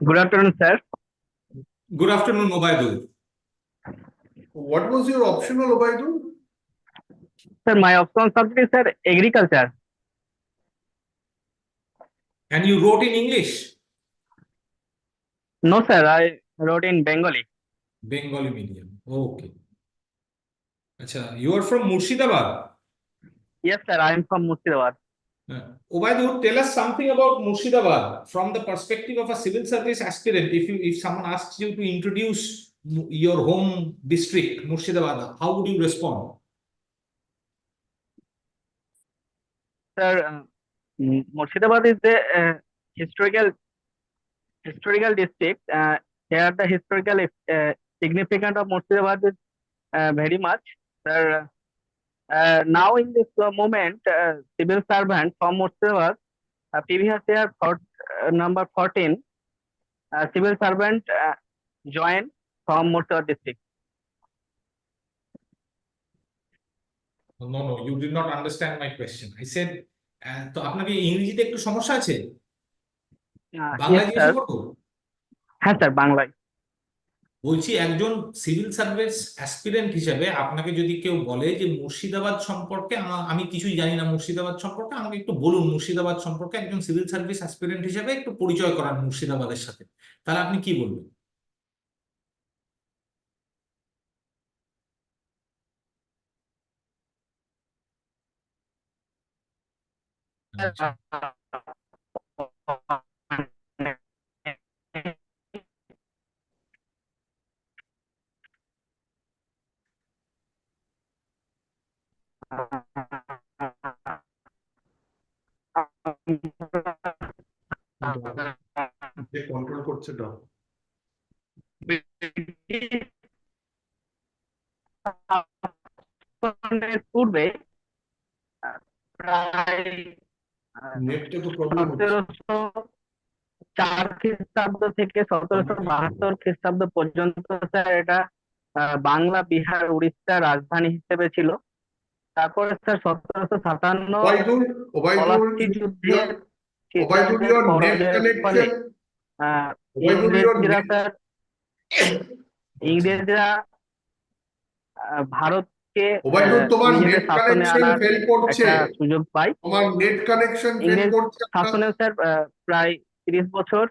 Good afternoon, sir. Good afternoon, Obaidul. What was your optional, Obaidul? Sir, my option subject is sir agriculture. And you wrote in English? No, sir, I wrote in Bengali. Bengali medium. Okay. Acha, you are from Murshidabad. Yes, sir, I am from Murshidabad. Obaidul, tell us something about Murshidabad from the perspective of a civil service aspirant. If someone asks you to introduce your home district, Murshidabad, how would you respond? Sir, Murshidabad is the historical district. Here the historical significance of Murshidabad is very much. Sir, now in this moment, civil servant from Murshidabad, previous year number 14, civil servant joined from Murshidabad district. No, you did not understand my question. I said, তো আপনাকে ইংরেজিতে একটু সমস্যা আছে? বাংলায় জিজ্ঞেস করবো? হ্যাঁ স্যার, বাংলায় বলছি, একজন সিভিল সার্ভিস অ্যাসপিরেন্ট হিসেবে আপনাকে যদি কেউ বলে যে মুর্শিদাবাদ সম্পর্কে আমি কিছুই জানি না, মুর্শিদাবাদ সম্পর্কে আমাকে একটু বলুন, মুর্শিদাবাদ সম্পর্কে একজন সিভিল সার্ভিস অ্যাসপিরেন্ট হিসেবে একটু পরিচয় করান মুর্শিদাবাদের সাথে, তাহলে আপনি কি বলবেন? কন্ট্রোল করছে তো পূর্বে প্রায় নেটটা তো প্রবলেম হচ্ছে 1704 খ্রিস্টাব্দ থেকে 1772 খ্রিস্টাব্দ পর্যন্ত স্যার এটা বাংলা, বিহার, উড়িষ্যা রাজধানী হিসেবে ছিল। তারপরে স্যার 1757 পলাশী যুদ্ধের ফলে ইংরেজরা ভারতকে নিজেদের শাসনে আনার একটা সুযোগ পায়। আমার নেট কানেকশন ফেল করছে শাসনে স্যার প্রায় 30 বছর